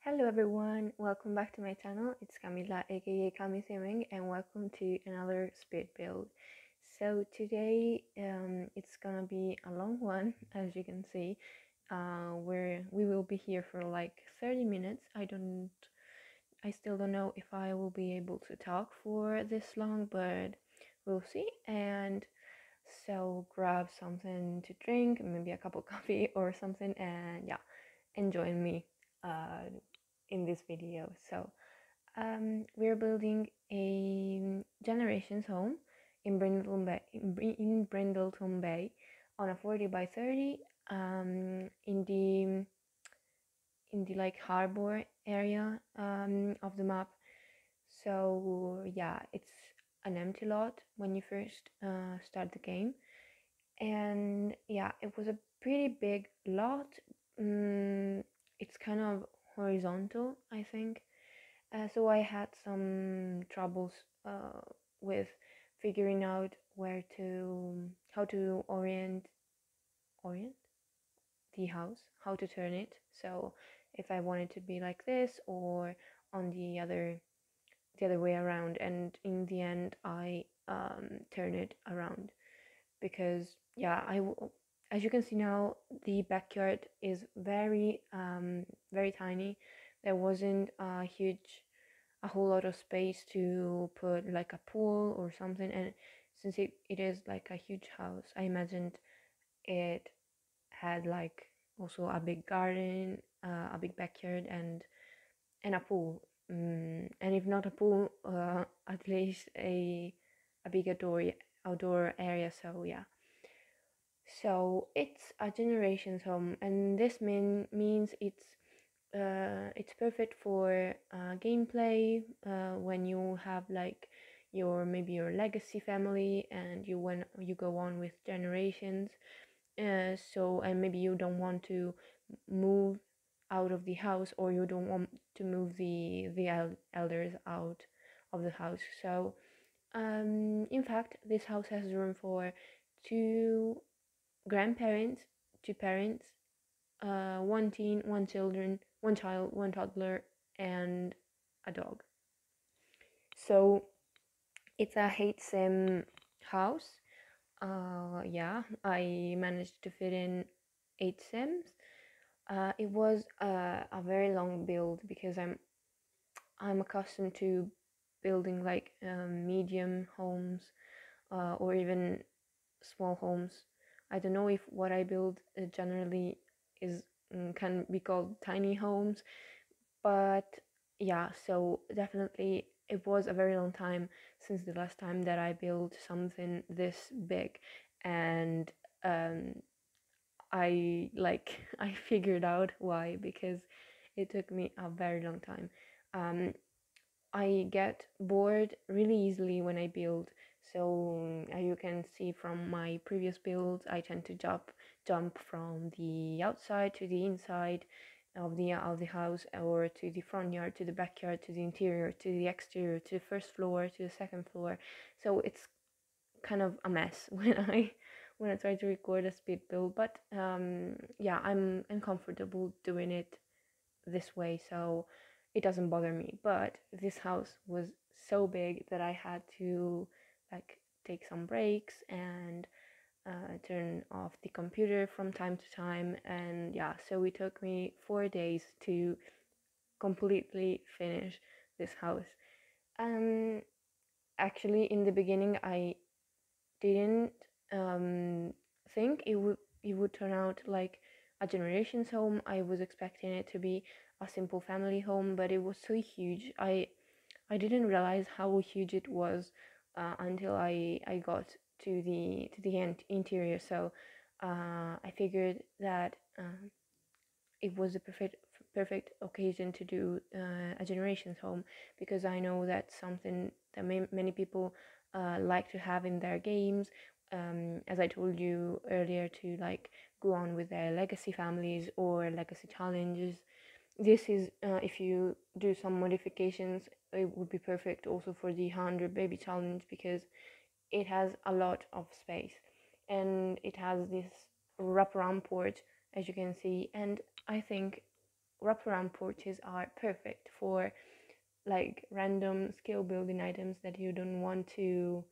Hello everyone, welcome back to my channel. It's Camila aka CamiSimming and welcome to another speed build. So today it's gonna be a long one, as you can see, where we will be here for like 30 minutes. I still don't know if I will be able to talk for this long, but we'll see. And so grab something to drink, maybe a cup of coffee or something, and yeah, and join me uh, in this video. So we're building a generations home in Brindleton Bay on a 40 by 30 in the like harbor area of the map. So yeah, it's an empty lot when you first start the game, and yeah, it was a pretty big lot. It's kind of horizontal, I think. So I had some troubles with figuring out how to orient the house, how to turn it. So if I wanted to be like this or on the other way around, and in the end I turn it around because yeah, as you can see now, the backyard is very tiny. There wasn't a whole lot of space to put like a pool or something, and since it is like a huge house, I imagined it had like also a big garden, a big backyard, and a pool. And if not a pool, at least a big outdoor area. So yeah, so it's a generations home, and this means it's perfect for gameplay when you have like maybe your legacy family, and when you go on with generations. So and maybe you don't want to move out of the house, or you don't want to move the elders out of the house. So in fact, this house has room for two grandparents, two parents, one teen, one child, one toddler, and a dog. So it's a hate sim house. Yeah, I managed to fit in 8 sims. It was a very long build because I'm accustomed to building like medium homes or even small homes. I don't know if what I build generally is can be called tiny homes, but yeah, so definitely it was a very long time since the last time that I built something this big, and um, I like I figured out why, because it took me a very long time. Um, I get bored really easily when I build. So as you can see from my previous builds, I tend to jump from the outside to the inside of the house, or to the front yard, to the backyard, to the interior, to the exterior, to the first floor, to the second floor. So it's kind of a mess when I try to record a speed build. But yeah, I'm uncomfortable doing it this way, so it doesn't bother me. But this house was so big that I had to like take some breaks and turn off the computer from time to time. And yeah, so it took me 4 days to completely finish this house. um Actually, in the beginning I didn't think it would turn out like a generations home. I was expecting it to be a simple family home, but it was so huge. I didn't realize how huge it was until I got to the interior. So I figured that it was the perfect occasion to do a generations home, because I know that's something that many people like to have in their games. As I told you earlier, to like go on with their legacy families or legacy challenges. This is if you do some modifications, it would be perfect also for the 100 baby challenge, because it has a lot of space, and it has this wraparound port, as you can see. And I think wraparound porches are perfect for like random skill building items that you don't want to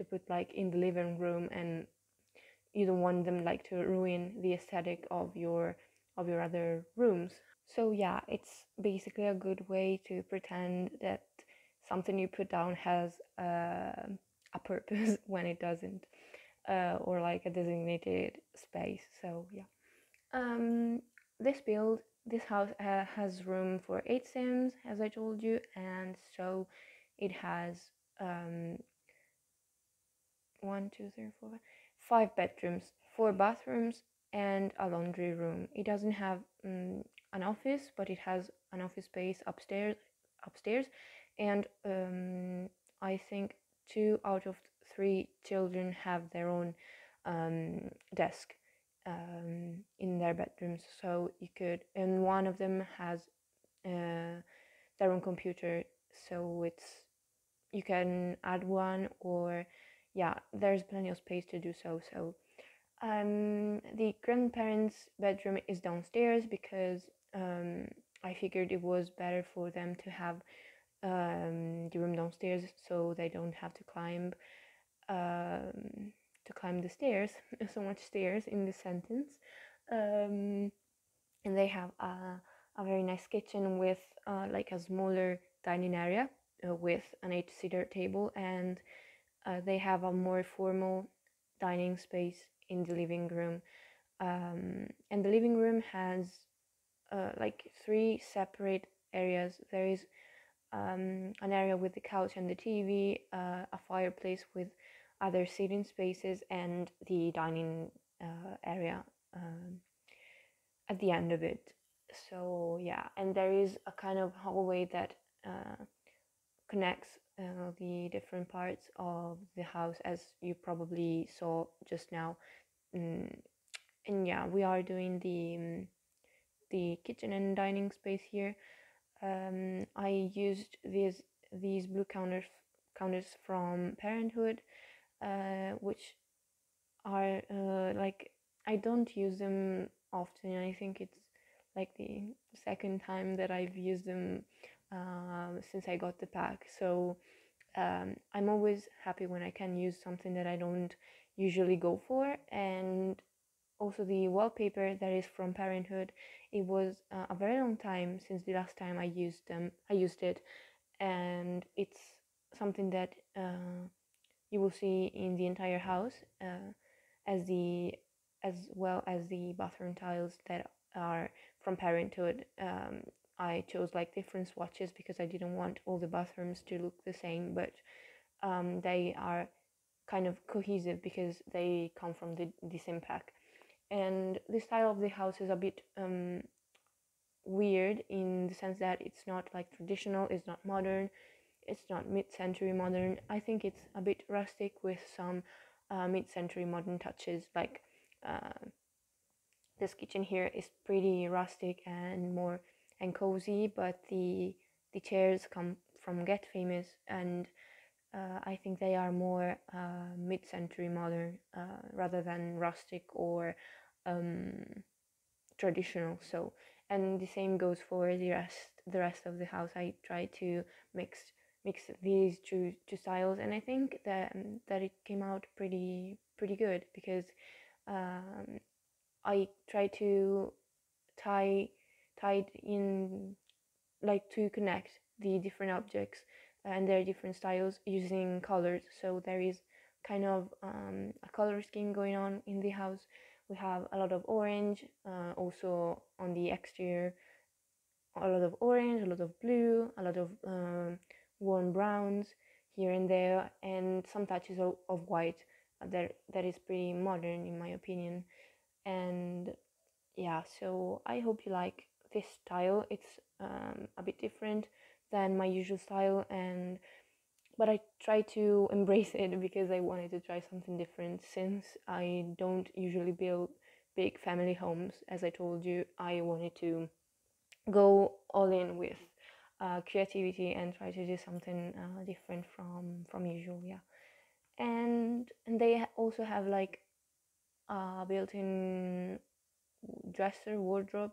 put like in the living room, and you don't want them like to ruin the aesthetic of your other rooms. So yeah, it's basically a good way to pretend that something you put down has a purpose when it doesn't, or like a designated space. So yeah, um, this house has room for 8 sims, as I told you, and so it has um, one, two, three, four, 5 bedrooms, 4 bathrooms, and a laundry room. It doesn't have an office, but it has an office space upstairs, and I think 2 out of 3 children have their own desk in their bedrooms. So you could, and one of them has their own computer, so it's you can add one, or yeah, there's plenty of space to do so. So the grandparents bedroom is downstairs because I figured it was better for them to have the room downstairs, so they don't have to climb the stairs. So much stairs in this sentence. And they have a very nice kitchen with like a smaller dining area with an 8-seater table, and they have a more formal dining space in the living room. And the living room has like 3 separate areas. There is an area with the couch and the TV, a fireplace with other sitting spaces, and the dining area at the end of it. So yeah, and there is a kind of hallway that connects the different parts of the house, as you probably saw just now. And yeah, we are doing the kitchen and dining space here. I used these blue counters from Parenthood, which are like, I don't use them often. I think it's like the second time that I've used them since I got the pack. So I'm always happy when I can use something that I don't usually go for. And also the wallpaper that is from Parenthood, it was a very long time since the last time I used it, and it's something that you will see in the entire house, as the as well as the bathroom tiles that are from Parenthood. I chose like different swatches because I didn't want all the bathrooms to look the same, but they are kind of cohesive because they come from the same pack. And the style of the house is a bit weird in the sense that it's not like traditional, it's not modern, it's not mid-century modern. I think it's a bit rustic with some mid-century modern touches. Like this kitchen here is pretty rustic and more and cozy, but the chairs come from Get Famous, and I think they are more mid-century modern rather than rustic or um, traditional. So, and the same goes for the rest of the house. I try to mix these two styles, and I think that it came out pretty good because um, I try to tie tie it in, like to connect the different objects and their different styles using colors. So there is kind of a color scheme going on in the house. We have a lot of orange, also on the exterior, a lot of orange, a lot of blue, a lot of warm browns here and there, and some touches of white. That is pretty modern in my opinion. And yeah, so I hope you like this style. It's a bit different than my usual style, and but I try to embrace it because I wanted to try something different. Since I don't usually build big family homes, as I told you, I wanted to go all in with creativity and try to do something different from usual. Yeah, and they also have like a built-in dresser wardrobe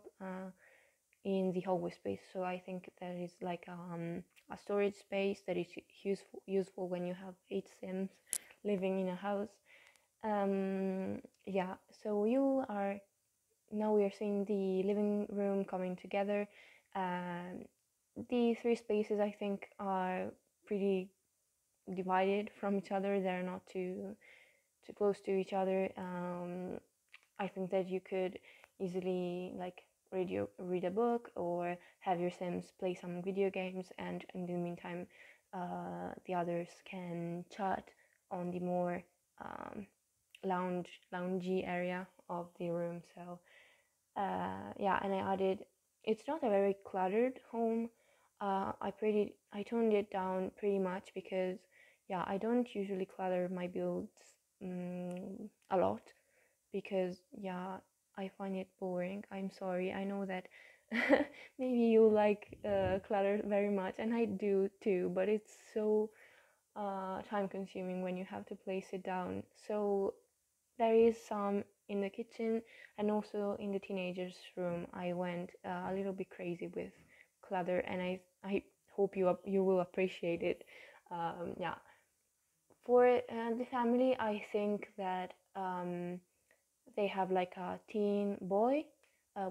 in the hallway space. So I think that is like a storage space that is useful when you have 8 Sims living in a house. Yeah, so now we are seeing the living room coming together. The three spaces I think are pretty divided from each other. They're not too close to each other. I think that you could easily like read a book or have your Sims play some video games, and in the meantime, the others can chat on the more loungy area of the room. So yeah, and I added. It's not a very cluttered home. I toned it down pretty much because yeah, I don't usually clutter my builds a lot because yeah, I find it boring. I'm sorry. I know that maybe you like clutter very much, and I do too, but it's so time consuming when you have to place it down. So there is some in the kitchen, and also in the teenagers' room. I went a little bit crazy with clutter, and I hope you will appreciate it. Yeah, for the family, I think that they have like a teen boy,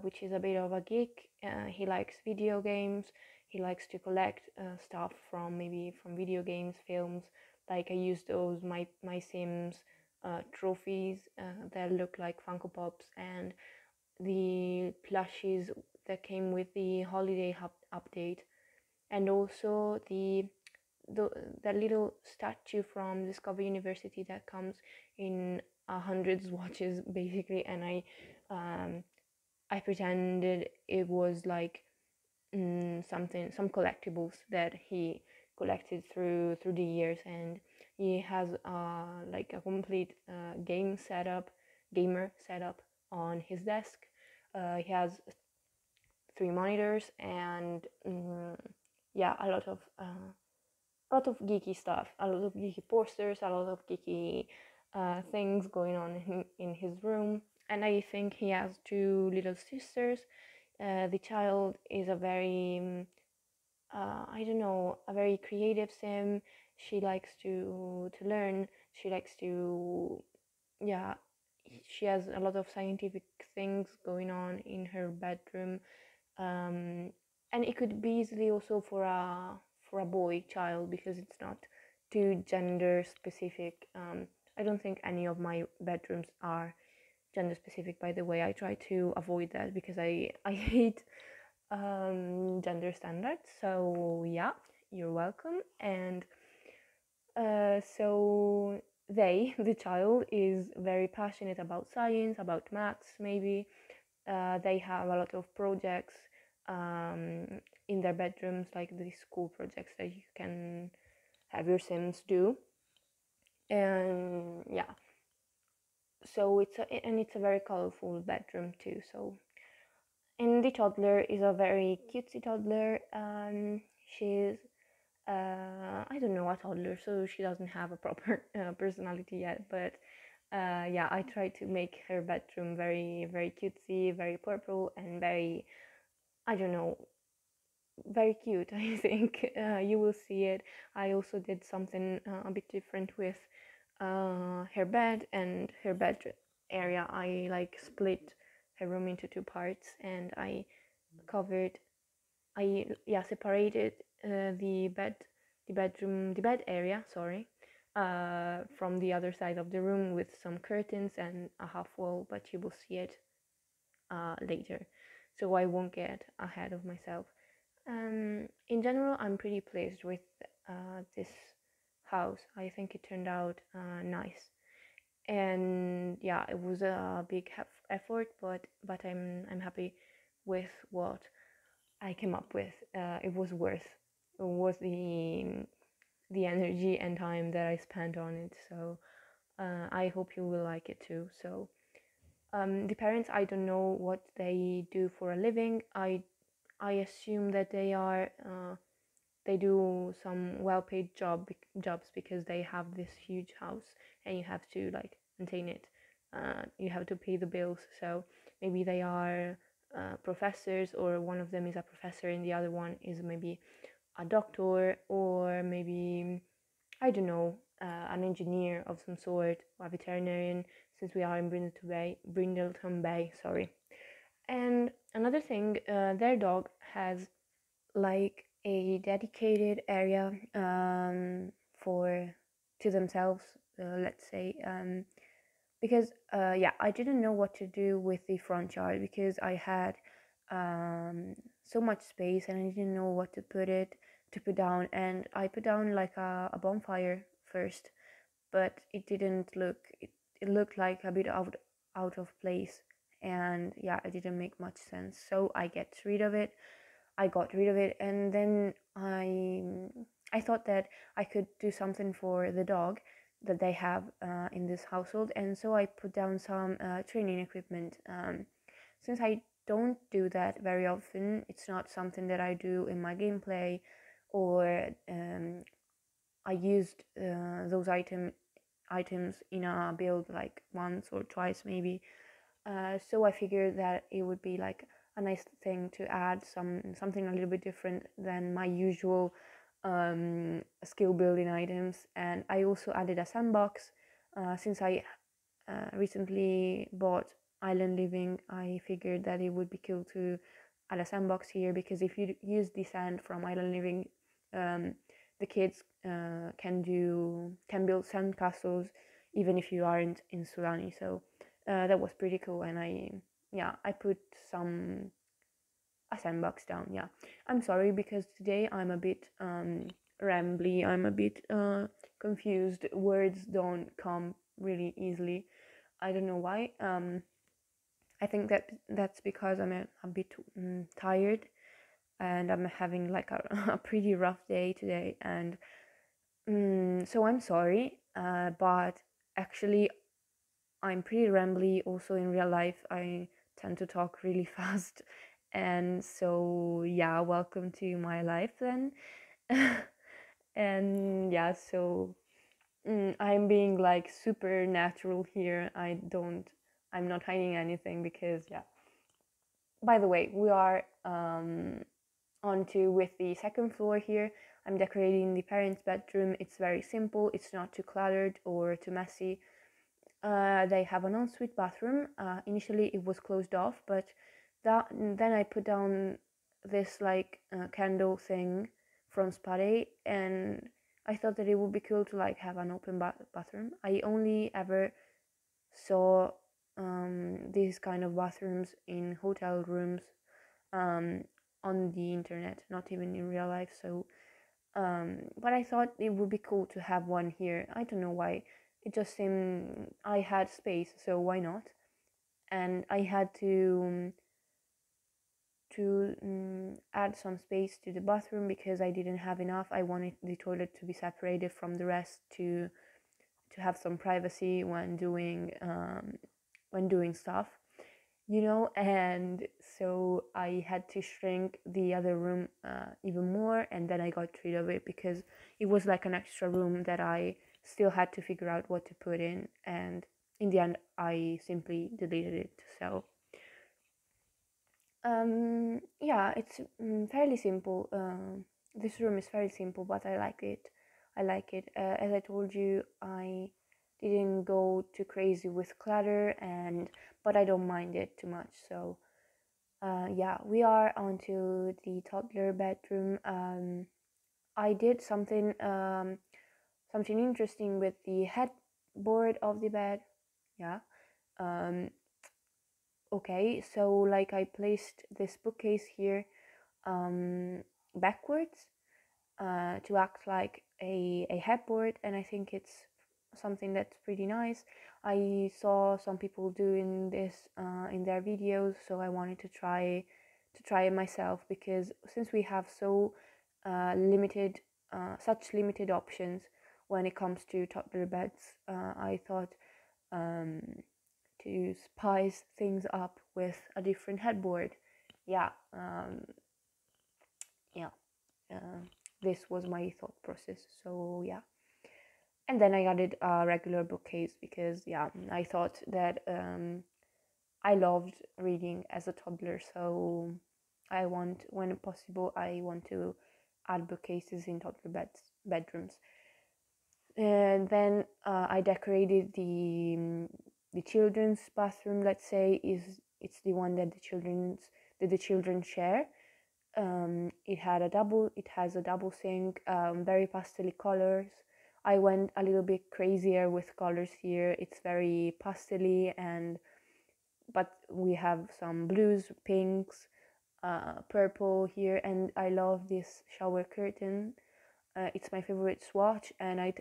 which is a bit of a geek. He likes video games. He likes to collect stuff from maybe from video games, films. Like I use those my Sims trophies that look like Funko Pops, and the plushies that came with the holiday update, and also the that little statue from Discover University that comes in hundreds watches basically, and I pretended it was like some collectibles that he collected through the years, and he has like a complete gamer setup on his desk. He has 3 monitors and yeah, a lot of geeky stuff, a lot of geeky posters, a lot of geeky things going on in his room. And I think he has 2 little sisters. The child is a very, I don't know, a very creative sim. She likes to learn. She likes to, yeah, she has a lot of scientific things going on in her bedroom, and it could be easily also for a boy child because it's not too gender specific. I don't think any of my bedrooms are gender specific. By the way, I try to avoid that because I hate gender standards. So yeah, you're welcome. And so the child is very passionate about science, about maths, maybe. They have a lot of projects um, in their bedrooms, like the school projects that you can have your Sims do. And yeah, so it's a very colorful bedroom too. So, and the toddler is a very cutesy toddler. She's I don't know, a toddler, so she doesn't have a proper personality yet, but yeah, I try to make her bedroom very, very cutesy, very purple, and very, I don't know, very cute. I think you will see it. I also did something a bit different with her bed and her bed area. I like split her room into 2 parts, and I covered, I yeah, separated the bed area, sorry, from the other side of the room with some curtains and a half wall, but you will see it later, so I won't get ahead of myself. In general, I'm pretty pleased with this house. I think it turned out nice, and yeah, it was a big effort, but I'm happy with what I came up with. It was worth the energy and time that I spent on it. So I hope you will like it too. So the parents, I don't know what they do for a living. I assume that they do some well-paid jobs because they have this huge house and you have to like maintain it. You have to pay the bills. So maybe they are professors, or one of them is a professor and the other one is maybe a doctor, or maybe, I don't know, an engineer of some sort, a veterinarian, since we are in Brindleton Bay, sorry. And another thing, their dog has like a dedicated area for to themselves, let's say, because yeah, I didn't know what to do with the front yard because I had so much space and I didn't know what to put down, and I put down like a bonfire first, but it didn't look it looked like a bit out of place, and yeah, it didn't make much sense, so I got rid of it, and then I thought that I could do something for the dog that they have in this household, and so I put down some training equipment. Since I don't do that very often, it's not something that I do in my gameplay, or I used those items in a build like once or twice maybe. So I figured that it would be like a nice thing to add something a little bit different than my usual skill building items. And I also added a sandbox. Since I recently bought Island Living, I figured that it would be cool to add a sandbox here, because if you use the sand from Island Living, the kids can build sand castles even if you aren't in Sulani. So that was pretty cool, and I put some a sandbox down. Yeah, I'm sorry because today I'm a bit rambly. I'm a bit confused. Words don't come really easily. I don't know why. I think that that's because I'm a bit tired, and I'm having like a pretty rough day today, and so I'm sorry. But actually, I'm pretty rambly also in real life. I tend to talk really fast. And so, yeah, welcome to my life then. And yeah, so I'm being like super natural here. I'm not hiding anything because, yeah. By the way, we are onto with the second floor here. I'm decorating the parents' bedroom. It's very simple, it's not too cluttered or too messy. They have an ensuite bathroom. Initially, it was closed off, but then I put down this like candle thing from Spade, and I thought that it would be cool to like have an open bathroom. I only ever saw these kind of bathrooms in hotel rooms um, on the internet, not even in real life. So but I thought it would be cool to have one here. I don't know why. It just seemed I had space, so why not? And I had to add some space to the bathroom because I didn't have enough. I wanted the toilet to be separated from the rest to have some privacy when doing stuff, you know. And so I had to shrink the other room even more, and then I got rid of it because it was like an extra room that I still had to figure out what to put in, and in the end I simply deleted it. So yeah, it's fairly simple. This room is very simple, but I like it. As I told you, I didn't go too crazy with clutter, but I don't mind it too much. So yeah, we are onto the toddler bedroom. I did something interesting with the headboard of the bed. Yeah. Um, okay, so like I placed this bookcase here backwards to act like a headboard, and I think it's something that's pretty nice. I saw some people doing this in their videos, so I wanted to try it myself, because since we have limited such limited options when it comes to toddler beds, I thought um, to spice things up with a different headboard. Yeah, yeah. Uh, this was my thought process. So yeah, and then I added a regular bookcase because yeah, I thought that I loved reading as a toddler, so I want, when possible, I want to add bookcases in toddler bedrooms. And then I decorated the children's bathroom. Let's say it's the one that the children share. It has a double sink, very pastel colors. I went a little bit crazier with colors here. It's very pastel but we have some blues, pinks, purple here, and I love this shower curtain. It's my favorite swatch, and I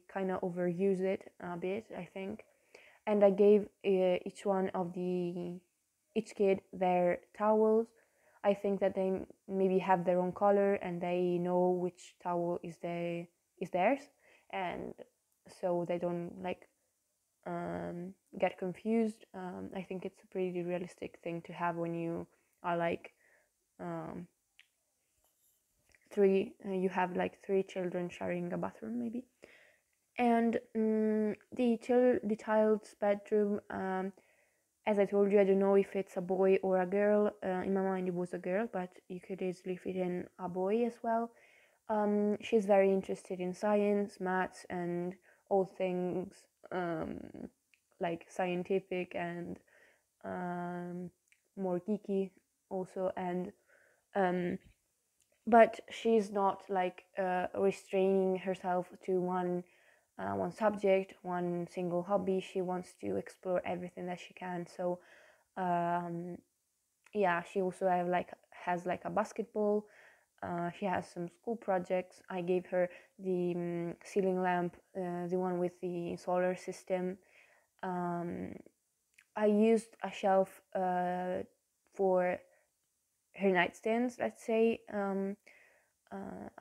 kind of overuse it a bit, I think. And I gave each kid their towels. I think that they maybe have their own color and they know which towel is theirs, and so they don't like get confused. I think it's a pretty realistic thing to have when you are like um, you have like three children sharing a bathroom maybe. And the child's bedroom, as I told you, I don't know if it's a boy or a girl. In my mind it was a girl, but you could easily fit in a boy as well. She's very interested in science, maths, and all things um, like scientific and more geeky also. And um, but she's not like restraining herself to one subject, one single hobby. She wants to explore everything that she can. So um, yeah, she also has like a basketball. She has some school projects. I gave her the ceiling lamp, the one with the solar system. um, I used a shelf for her nightstands, let's say. I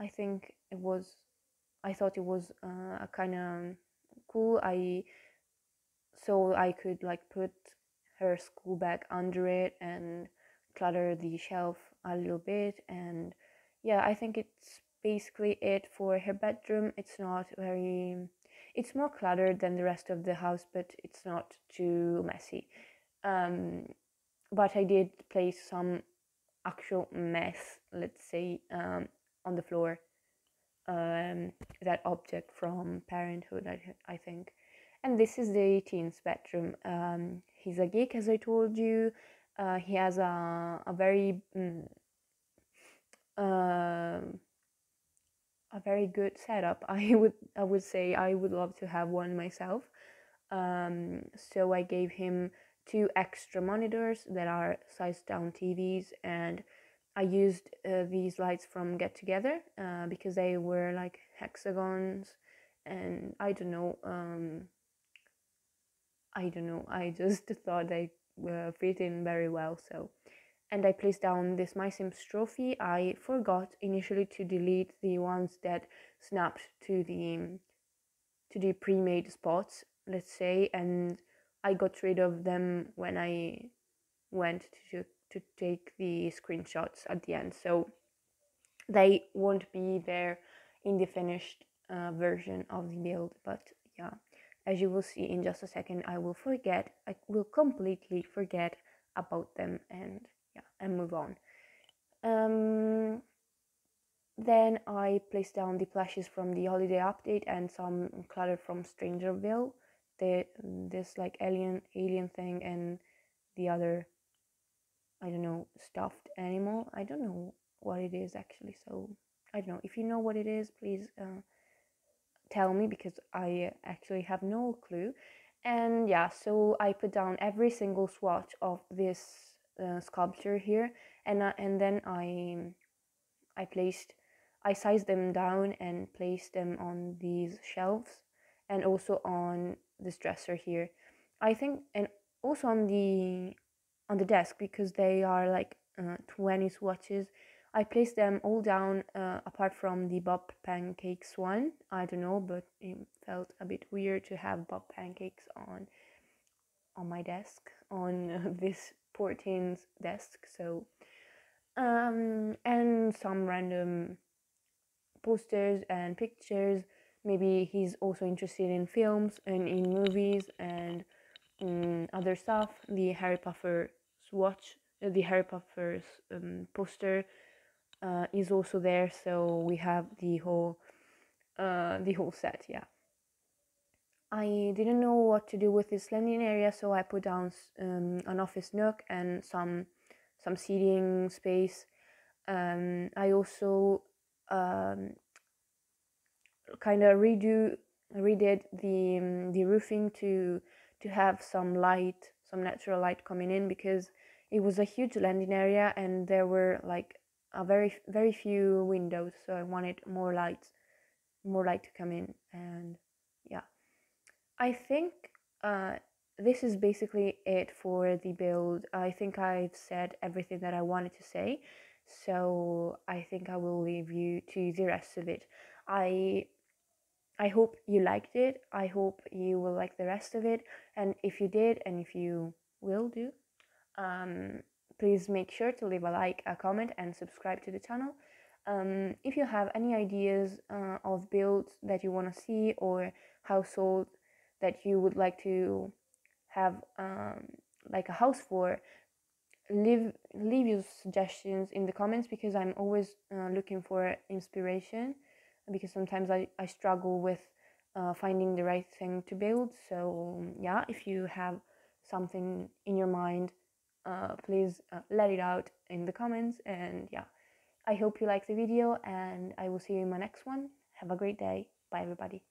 think I thought it was a kind of cool. So I could like put her school bag under it and clutter the shelf a little bit. And yeah, I think it's basically it for her bedroom. It's more cluttered than the rest of the house, but it's not too messy. Um, but I did place some actual mess, let's say, on the floor. That object from Parenthood, I think. And this is the teen's bedroom. He's a geek, as I told you. He has uh, a very good setup. I would say I would love to have one myself. So I gave him two extra monitors that are sized down TVs, and I used these lights from Get Together because they were like hexagons, and I don't know. I just thought they fit in very well. So, and I placed down this My Sims trophy. I forgot initially to delete the ones that snapped to the pre-made spots, let's say, and I got rid of them when I went to take the screenshots at the end. So they won't be there in the finished version of the build. But yeah, as you will see in just a second, I will completely forget about them, and yeah, and move on. Then I placed down the plushes from the holiday update and some clutter from Strangerville, this like alien thing, and the other, I don't know, stuffed animal. I don't know what it is actually, so I don't know. If you know what it is, please tell me, because I actually have no clue. And yeah, so I put down every single swatch of this sculpture here, and then I sized them down and placed them on these shelves, and also on this dresser here. I think, and also on the desk, because they are like 20 swatches. I placed them all down apart from the Bob Pancakes one. I don't know, but it felt a bit weird to have Bob Pancakes on my desk, on this poor teen's desk. So and some random posters and pictures. Maybe he's also interested in films and in movies, and other stuff. The Harry Potter's watch, the Harry Potter's poster is also there, so we have the whole set. Yeah, I didn't know what to do with this landing area, so I put down an office nook and some seating space. I also kind of redid the roofing to have some light, some natural light coming in, because it was a huge landing area and there were like a very few windows, so I wanted more light to come in. And yeah, I think uh, this is basically it for the build. I think I've said everything that I wanted to say, so I think I will leave you to the rest of it. I hope you liked it. I hope you will like the rest of it. And if you did, and if you will do, um, please make sure to leave a like, a comment, and subscribe to the channel. If you have any ideas of builds that you want to see, or household that you would like to have like a house for, leave your suggestions in the comments, because I'm always looking for inspiration, because sometimes I struggle with finding the right thing to build. So yeah, if you have something in your mind, please let it out in the comments. And yeah, I hope you like the video, and I will see you in my next one. Have a great day. Bye everybody.